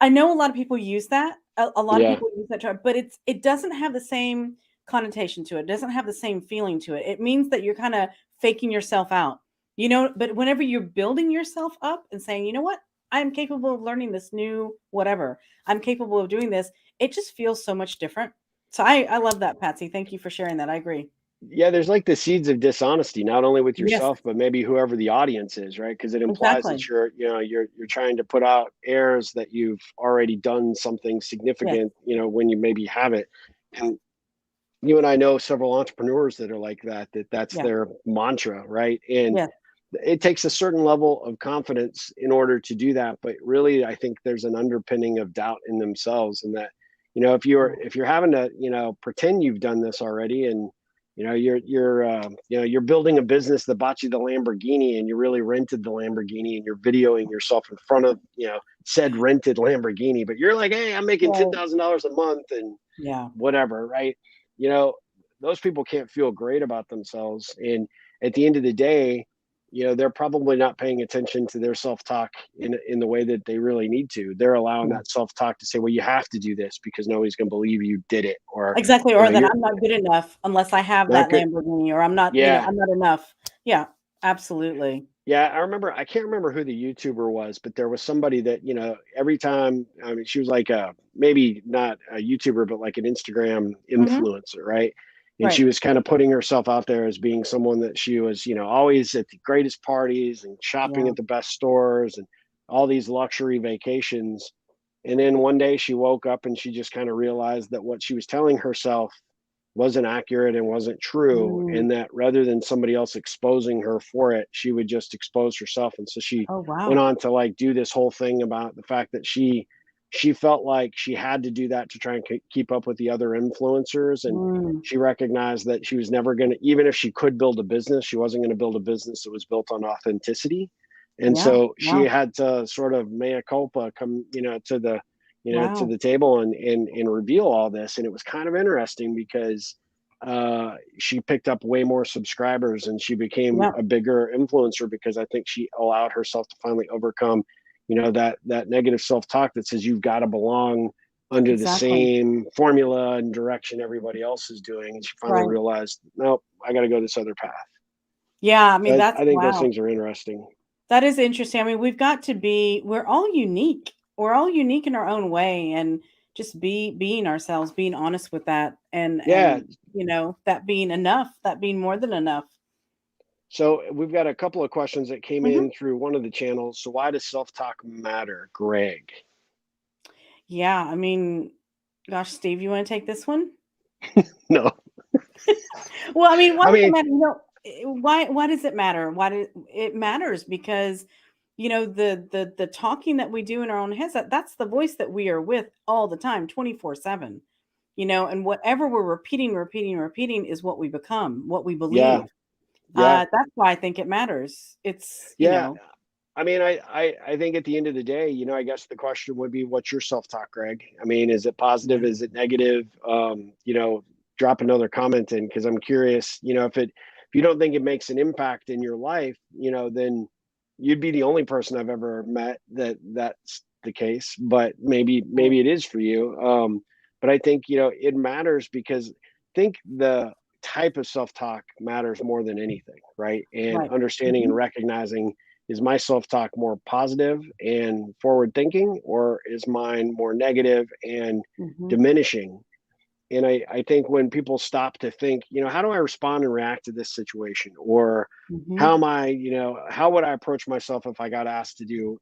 I know a lot of people use that. A lot of Yeah. people use that term, but it doesn't have the same connotation to it. It doesn't have the same feeling to it. It means that you're kind of faking yourself out. But whenever you're building yourself up and saying, you know what, I'm capable of learning this new whatever. I'm capable of doing this. It just feels so much different. So I love that, Patsy. Thank you for sharing that. I agree. Yeah, there's like the seeds of dishonesty, not only with Yes, yourself, but maybe whoever the audience is, right? Because it implies exactly. that you're trying to put out airs that you've already done something Yes, significant, when you maybe haven't. And you and I know several entrepreneurs that are like that, that's yeah, their mantra, right? And yes, it takes a certain level of confidence in order to do that. But really, I think there's an underpinning of doubt in themselves, and that, if you're having to, pretend you've done this already, and you're building a business that bought you the Lamborghini, and you really rented the Lamborghini, and you're videoing yourself in front of said rented Lamborghini, but you're like, hey, I'm making ten right. thousand dollars a month and Yeah, whatever, right? You know, those people can't feel great about themselves. And at the end of the day, they're probably not paying attention to their self-talk in the way that they really need to. They're allowing yeah. that self-talk to say, well, you have to do this because nobody's going to believe you did it, or Exactly, or that you're I'm not good enough unless I have not that good. Lamborghini, or I'm not, Yeah. I'm not enough. Yeah, absolutely. Yeah, I can't remember who the YouTuber was, but there was somebody that, every time, I mean, she was like maybe not a YouTuber, but like an Instagram Mhm. influencer, right? And she Right. was kind of putting herself out there as being someone that she was, always at the greatest parties and shopping Yeah. at the best stores and all these luxury vacations. And then one day she woke up and she just kind of realized that what she was telling herself wasn't accurate and wasn't true, Mm. and that rather than somebody else exposing her for it, she would just expose herself. And so she Oh, went wow. on to like do this whole thing about the fact that she felt like she had to do that to try and keep up with the other influencers, and Mm. she recognized that she was never going to, even if she could build a business, she wasn't going to build a business that was built on authenticity. And Yeah. so she Wow. had to sort of mea culpa come, to Wow. the table and reveal all this. And it was kind of interesting because she picked up way more subscribers and she became Yeah. a bigger influencer because I think she allowed herself to finally overcome, that negative self-talk that says you've got to belong under the Exactly. same formula and direction everybody else is doing. And she finally Right. realized, nope, I got to go this other path. Yeah, I So mean, that's I think those wow. things are interesting. That is interesting. I mean, we're all unique. We're all unique in our own way, and just being ourselves, being honest with that, Yeah. and that being enough, that being more than enough. So we've got a couple of questions that came Mhm. in through one of the channels. So why does self-talk matter, Greg? Yeah, I mean, gosh, Steve, you want to take this one? No, Well, I mean, why I does it mean, matter? Why does it matter? Why do it matters? Because the talking that we do in our own heads, that's the voice that we are with all the time, 24/7. And whatever we're repeating is what we become, what we yeah, believe. yeah, That's why I think it matters. yeah. I mean, I think at the end of the day, I guess the question would be, what's your self-talk, Greg? I mean, is it Yeah, positive? Is it negative? Drop another comment in because I'm curious. If you don't think it makes an impact in your life, then you'd be the only person I've ever met that's the case. But right, maybe it is for you. But I think it matters because I think the type of self-talk matters more than anything, right? And right. understanding and Mhm, recognizing, is my self-talk more positive and forward thinking, or is mine more negative and mhm, diminishing? And I think when people stop to think, how do I respond and react to this situation? Or mhm, how am I, how would I approach myself if I got asked to do,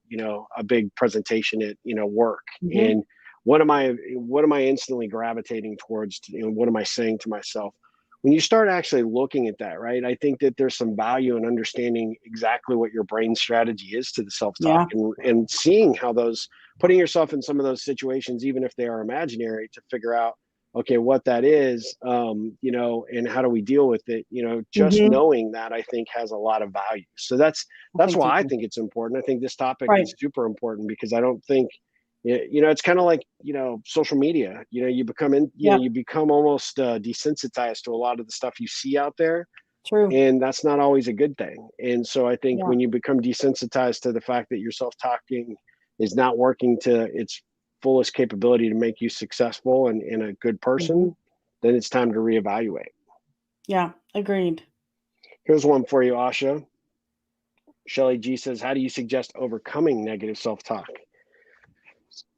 a big presentation at, work? mhm. And what am I instantly gravitating towards? What am I saying to myself? When you start actually looking at that, right? I think that there's some value in understanding exactly what your brain strategy is to the self-talk, Yeah. and seeing how putting yourself in some of those situations, even if they are imaginary, to figure out, okay, what that is, and how do we deal with it? Just Hmm. knowing that, I think, has a lot of value. So I that's think so why I too. think it's important. I think this topic Right. is super important, because I don't think, it's kind of like, social media. Yeah. You become almost desensitized to a lot of the stuff you see out there, True. and that's not always a good thing. And so I think Yeah. when you become desensitized to the fact that your self-talking is not working to its fullest capability to make you successful and a good Hmm. person, then it's time to reevaluate. Yeah. Agreed. Here's one for you, Asha. Shelly G says, how do you suggest overcoming negative self-talk?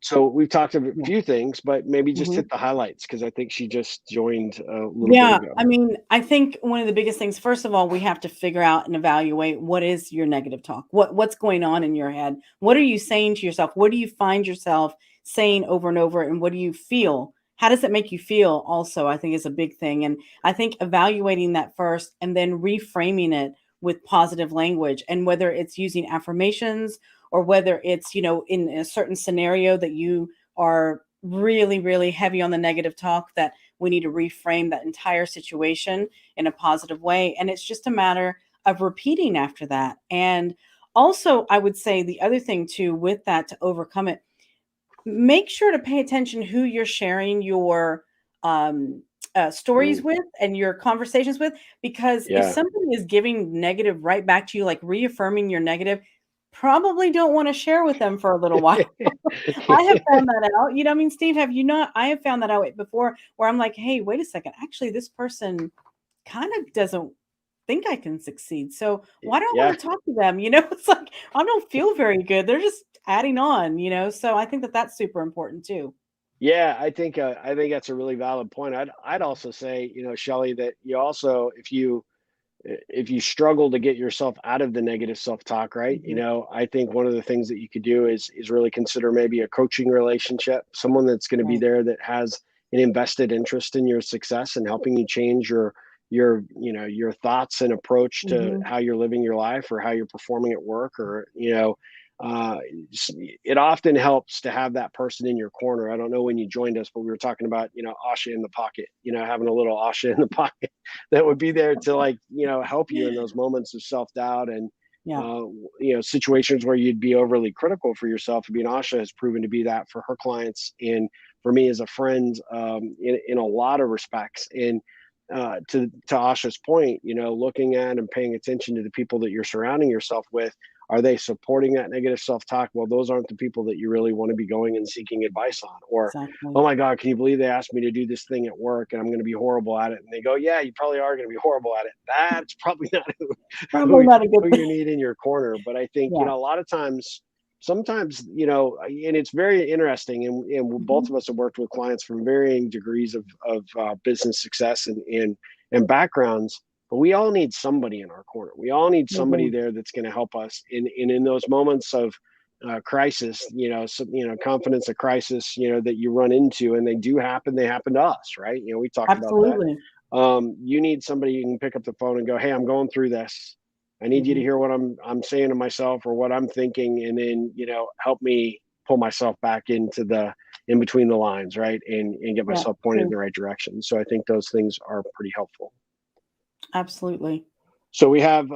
So we've talked about a Yeah. few things, but maybe just Hmm. hit the highlights, because I think she just joined a little bit Yeah, ago. I mean, I think one of the biggest things, first of all, we have to figure out and evaluate what is your negative talk. What's going on in your head? What are you saying to yourself? What do you find yourself saying over and over? And what do you feel? How does it make you feel? Also, I think is a big thing. And I think evaluating that first and then reframing it with positive language, and whether it's using affirmations or whether it's, in a certain scenario that you are really, really heavy on the negative talk, that we need to reframe that entire situation in a positive way. And it's just a matter of repeating after that. And also, I would say the other thing too, with that, to overcome it, make sure to pay attention who you're sharing your um, stories Mm, with and your conversations with, because if yeah. somebody is giving negative right back to you, like reaffirming your negative, probably don't want to share with them for a little while. I have found that out. I mean, Steve, have you not? I have found that out before, where I'm like, hey, wait a second. Actually, this person kind of doesn't think I can succeed. So why do I Yeah. want to talk to them? It's like I don't feel very good. They're just adding on. So I think that that's super important too. Yeah, I think that's a really valid point. I'd also say, Shelley, that you also, if you struggle to get yourself out of the negative self-talk, right? Mhm. I think one of the things that you could do is really consider maybe a coaching relationship, someone that's going to be Right. there that has an invested interest in your success and helping you change your thoughts and approach to Hmm. how you're living your life, or how you're performing at work, or uh, it often helps to have that person in your corner. I don't know when you joined us, but we were talking about, Asha in the pocket, having a little Asha in the pocket that would be there to, like, help you in those moments of self-doubt, and Yeah. uh, situations where you'd be overly critical for yourself. I mean, Asha has proven to be that for her clients, and for me as a friend, in a lot of respects. And to Asha's point, looking at and paying attention to the people that you're surrounding yourself with. Are they supporting that negative self-talk? Well, those aren't the people that you really want to be going and seeking advice on. Or, Exactly. oh my God, can you believe they asked me to do this thing at work and I'm going to be horrible at it? And they go, yeah, you probably are going to be horrible at it. That's probably not Probably who, not a good who you thing. need in your corner. But I think, Yeah. a lot of times, sometimes, and it's very interesting. And both Hmm. of us have worked with clients from varying degrees of business success and backgrounds, but we all need somebody in our corner. We all need We somebody do. there that's going to help us in those moments of crisis. Confidence, a crisis. That you run into, and they do happen. They happen to us, right? We talked about that. Absolutely. You need somebody you can pick up the phone and go, "Hey, I'm going through this. I need you to Hmm. hear what I'm saying to myself, or what I'm thinking, and then help me pull myself back into the in between the lines, right, and get Yeah. myself pointed in True. the right direction." So I think those things are pretty helpful. Absolutely. So we have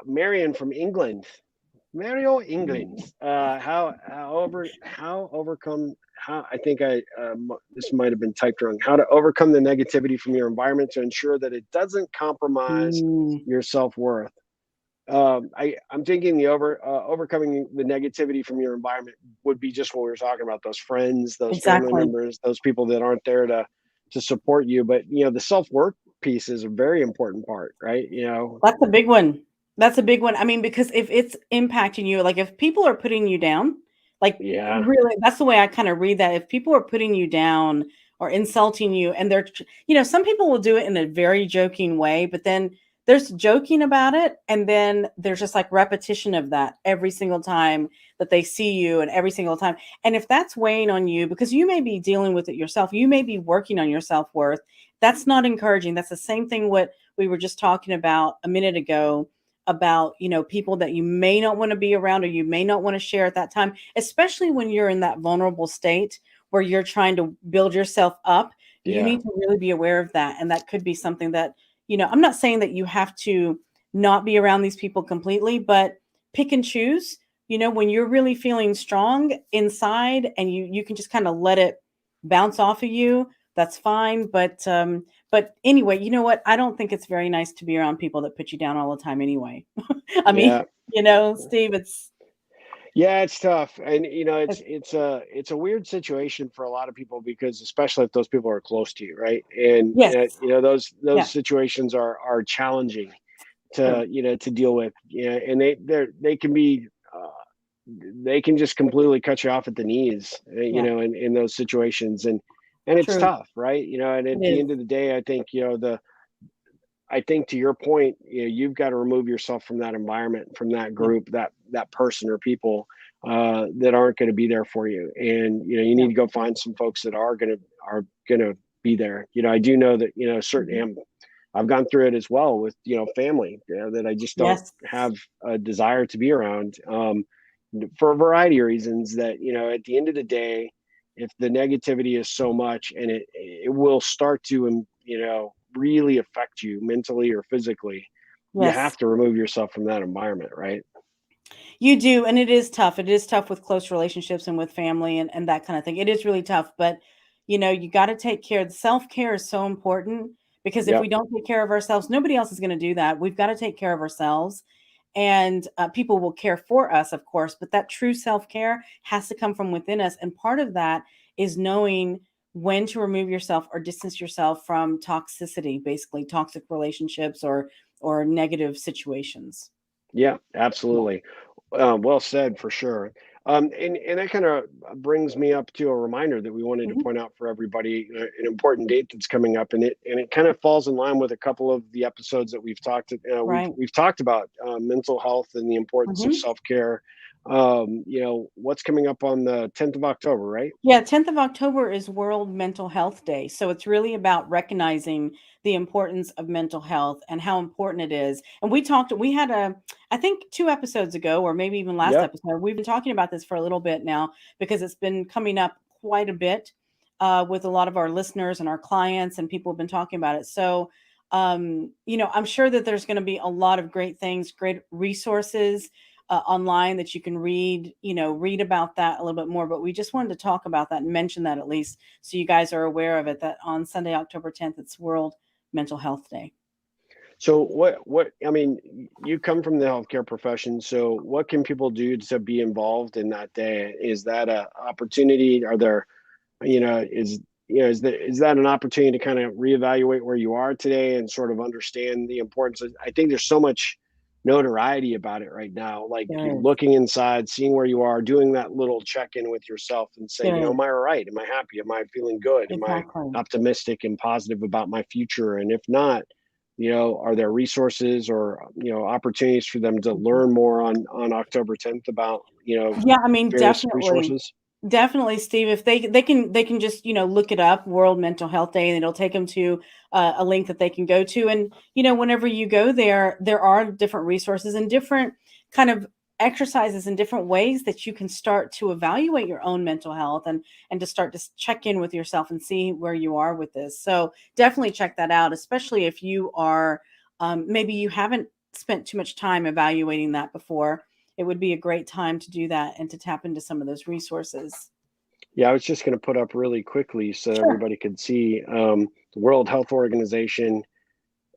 Marion from England. Mario England. How overcome how I think this might have been typed wrong. How to overcome the negativity from your environment to ensure that it doesn't compromise Mm, your self worth. I'm thinking overcoming the negativity from your environment would be just what we were talking about: those friends, those family exactly. members, those people that aren't there to support you. But the self worth piece is a very important part, right? That's a big one. That's a big one. I mean, because if it's impacting you, like if people are putting you down, like Yeah, really, that's the way I kind of read that. If people are putting you down or insulting you, and some people will do it in a very joking way, but then there's joking about it, and then there's just like repetition of that every single time that they see you, and every single time. And if that's weighing on you, because you may be dealing with it yourself, you may be working on your self-worth, that's not encouraging. That's the same thing what we were just talking about a minute ago, about, people that you may not want to be around, or you may not want to share at that time, especially when you're in that vulnerable state where you're trying to build yourself up. You Yeah. need to really be aware of that. And that could be something that, I'm not saying that you have to not be around these people completely, but pick and choose, when you're really feeling strong inside, and you can just kind of let it bounce off of you, that's fine. But anyway, you know what? I don't think it's very nice to be around people that put you down all the time anyway. I mean, Yeah. Steve, Yeah, it's tough. And it's it's a weird situation for a lot of people, because especially if those people are close to you, right? And yes, those yeah, situations are challenging true, to deal with. Yeah, and they can be they can just completely cut you off at the knees, yeah, in those situations. And it's true. tough, right? And It at the is. end of the day, I think, I think, to your point, you've got to remove yourself from that environment, from that Yeah, group, that person or people that aren't going to be there for you. And you yeah. need to go find some folks that are gonna be there. I do know that Mhm. certain I've gone through it as well with family that I just don't Yes, have a desire to be around, for a variety of reasons. That at the end of the day, if the negativity is so much, and it will start to really affect you mentally or physically, you have yes. to remove yourself from that environment, right? You do, and it is tough. It is tough with close relationships and with family, and that kind of thing. It is really tough, but you got to take care. Self-care is so important, because if Yep. we don't take care of ourselves, nobody else is going to do that. We've got to take care of ourselves, and people will care for us, of course, but that true self-care has to come from within us. And part of that is knowing when to remove yourself or distance yourself from toxicity, basically toxic relationships or negative situations. Yeah, Yeah. absolutely. Well said, for sure. And that kind of brings me up to a reminder that we wanted to Mhm. point out for everybody, an important date that's coming up, and it kind of falls in line with a couple of the episodes that we've talked. We've Right. we've talked about mental health and the importance of Mhm. self care. What's coming up on the 10th of October, right? Yeah, 10th of October is World Mental Health Day. So it's really about recognizing the importance of mental health and how important it is. And we had I think 2 episodes ago, or maybe even last Yep. episode, we've been talking about this for a little bit now, because it's been coming up quite a bit with a lot of our listeners and our clients, and people have been talking about it. So, I'm sure that there's going to be a lot of great things, great resources online that you can read about that a little bit more. But we just wanted to talk about that and mention that, at least so you guys are aware of it, that on Sunday, October 10th, it's World Mental Health Day. So what I mean, you come from the healthcare profession, so what can people do to be involved in that day? Is that a opportunity? Are there, is that an opportunity to kind of reevaluate where you are today and sort of understand the importance I think there's so much notoriety about it right now. Like, There you're is. looking inside, seeing where you are, doing that little check-in with yourself and saying, There is. am I all right? Am I happy? Am I feeling good? Am I Exactly. optimistic and positive about my future? And if not, are there resources or opportunities for them to learn more on October 10th about Yeah, I mean, various definitely. resources? Definitely, Steve. If they can just look it up, World Mental Health Day, and it'll take them to a link that they can go to. And whenever you go there, there are different resources and different kind of exercises and different ways that you can start to evaluate your own mental health, and to start to check in with yourself and see where you are with this. So definitely check that out, especially if you are maybe you haven't spent too much time evaluating that before. It would be a great time to do that and to tap into some of those resources. Yeah, I was just going to put up really quickly so Sure. everybody could see. The World Health Organization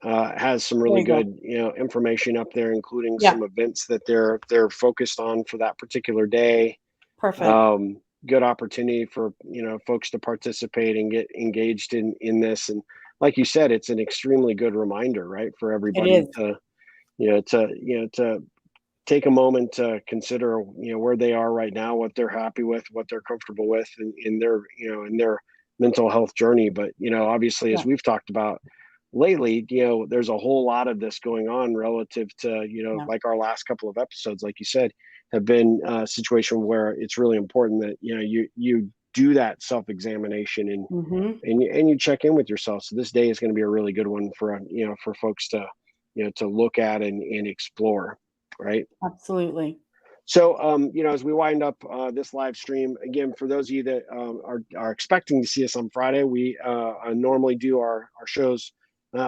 has some There really you go. good, information up there, including Yeah. some events that they're focused on for that particular day. Perfect. Good opportunity for folks to participate and get engaged in this. And like you said, it's an extremely good reminder, right, for It everybody is. to take a moment to consider where they are right now, what they're happy with, what they're comfortable with in their mental health journey. But obviously, Yeah. as we've talked about, lately, there's a whole lot of this going on relative to, Yeah. like our last couple of episodes, like you said, have been a situation where it's really important that, you do that self-examination and, Hmm. and you check in with yourself. So this day is going to be a really good one for, for folks to, to look at and explore. Right. Absolutely. So, as we wind up this live stream, again, for those of you that are expecting to see us on Friday, we normally do our shows.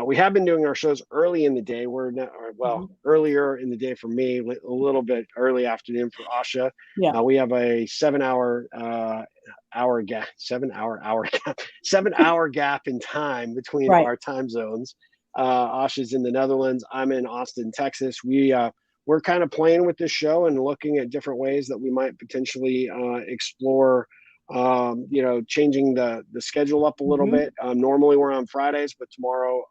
We have been doing our shows early in the day. We're not, Hmm. earlier in the day for me, a little bit early afternoon for Asha. Yeah. We have a 7 hour hour gap, 7 hour hour gap, 7 hour gap in time between Right. our time zones. Asha's in the Netherlands. I'm in Austin, Texas. We're kind of playing with this show and looking at different ways that we might potentially explore, changing the schedule up a little Hmm. bit. Normally we're on Fridays, but tomorrow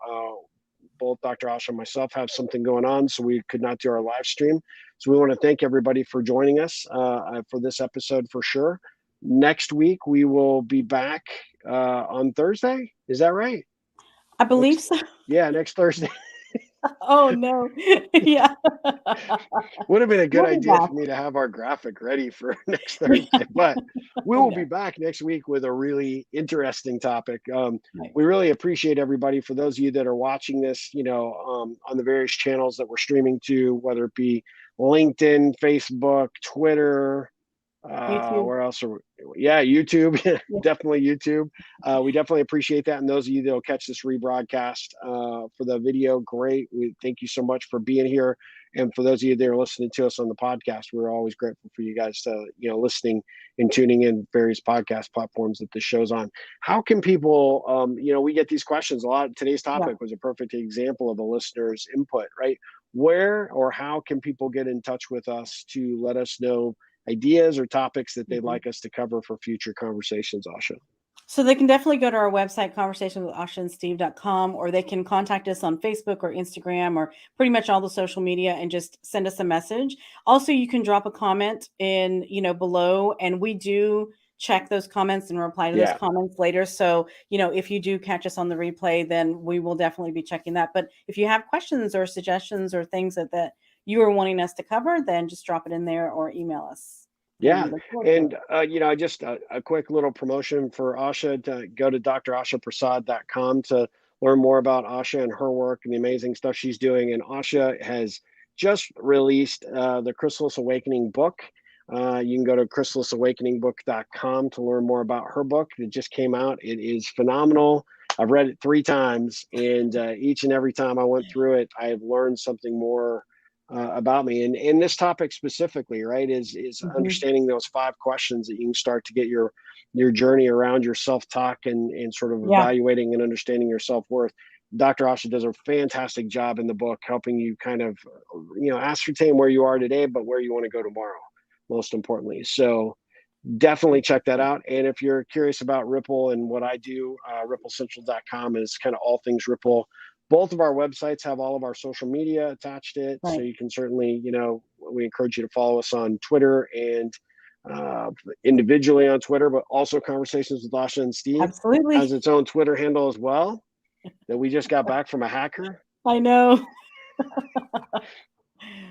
both Dr. Asha and myself have something going on, so we could not do our live stream. So we want to thank everybody for joining us for this episode for sure. Next week we will be back on Thursday. Is that right? I believe Next, so. yeah, next Thursday. Oh no. Yeah. Would have been a good We'll be idea back. for me to have our graphic ready for next Thursday, but we I will be know. back next week with a really interesting topic. Right. We really appreciate everybody. For those of you that are watching this, on the various channels that we're streaming to, whether it be LinkedIn, Facebook, Twitter, YouTube. where else are we? Yeah, YouTube. Yeah. Definitely YouTube. We definitely appreciate that. And those of you that will catch this rebroadcast for the video, great. We thank you so much for being here. And for those of you that are listening to us on the podcast, we're always grateful for you guys to, listening and tuning in various podcast platforms that the show's on. How can people, we get these questions a lot. Today's Yeah. topic was a perfect example of a listener's input, right? Where or how can people get in touch with us to let us know ideas or topics that they'd Mhm. like us to cover for future conversations, Asha? So they can definitely go to our website, conversationwithashaandsteve.com, or they can contact us on Facebook or Instagram or pretty much all the social media and just send us a message. Also, you can drop a comment in, below, and we do check those comments and reply to those Yeah. comments later. So, if you do catch us on the replay, then we will definitely be checking that. But if you have questions or suggestions or things that you are wanting us to cover, then just drop it in there or email us. And we Yeah. look forward to it. And, just a quick little promotion for Asha to go to drashaprasad.com to learn more about Asha and her work and the amazing stuff she's doing. And Asha has just released the Chrysalis Awakening book. You can go to chrysalisawakeningbook.com to learn more about her book that just came out. It is phenomenal. I've read it 3 times, and each and every time I went through it, I have learned something more about me. And this topic specifically, right, is Mhm. understanding those 5 questions that you can start to get your journey around your self-talk and sort of Yeah. evaluating and understanding your self-worth. Dr. Asha does a fantastic job in the book helping you kind of, ascertain where you are today, but where you want to go tomorrow, most importantly. So definitely check that out. And if you're curious about Ripple and what I do, ripplecentral.com is kind of all things Ripple. Both of our websites have all of our social media attached to it. So Right. you can certainly, we encourage you to follow us on Twitter and individually on Twitter, but also Conversations with Asha and Steve has Absolutely. its own Twitter handle as well that we just got back from a hacker. I know.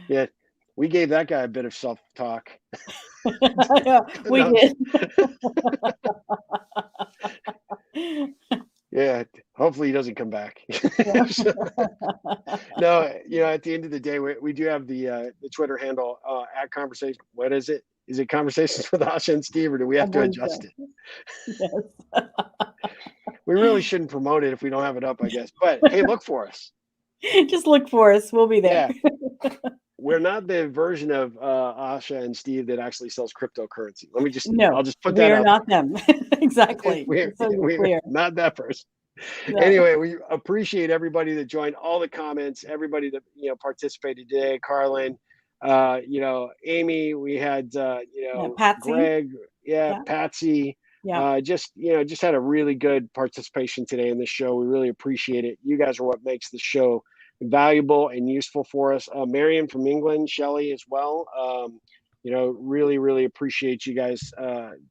Yeah, we gave that guy a bit of self-talk. Yeah, we No, did. yeah, hopefully he doesn't come back. Yeah. So, no, at the end of the day, we do have the Twitter handle at conversation. What is it? Is it Conversations with Asha and Steve, or do we I have to believe adjust so. it? Yes. We really shouldn't promote it if we don't have it up, I guess. But hey, look for us. Just look for us. We'll be there. Yeah, we're not the version of Asha and Steve that actually sells cryptocurrency. I'll No, just put we that are out not them. there. Exactly. We're Just so you're we're clear. not that person. No. Anyway, we appreciate everybody that joined, all the comments, everybody that participated today. Carlin, Amy, we had Yeah, Patsy. Greg, yeah, Yeah. Patsy. Yeah. Just had a really good participation today in the show. We really appreciate it. You guys are what makes the show valuable and useful for us. Marion from England, Shelley as well. Really, really appreciate you guys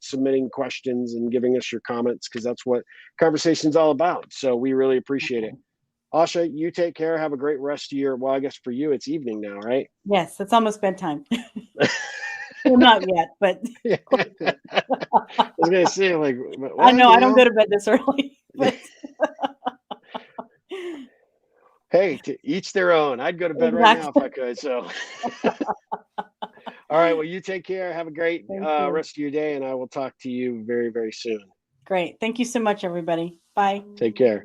submitting questions and giving us your comments, because that's what conversation's all about. So we really appreciate it. Asha, you take care. Have a great rest of your, well, I guess for you, it's evening now, right? Yes, it's almost bedtime. Well, not yet, but I was going to say, like, I what, know I don't go to bed this early. But hey, to each their own. I'd go to bed right now if exactly. I could. So, all right. Well, you take care. Have a great Thank you. rest of your day, and I will talk to you very, very soon. Great. Thank you so much, everybody. Bye. Take care.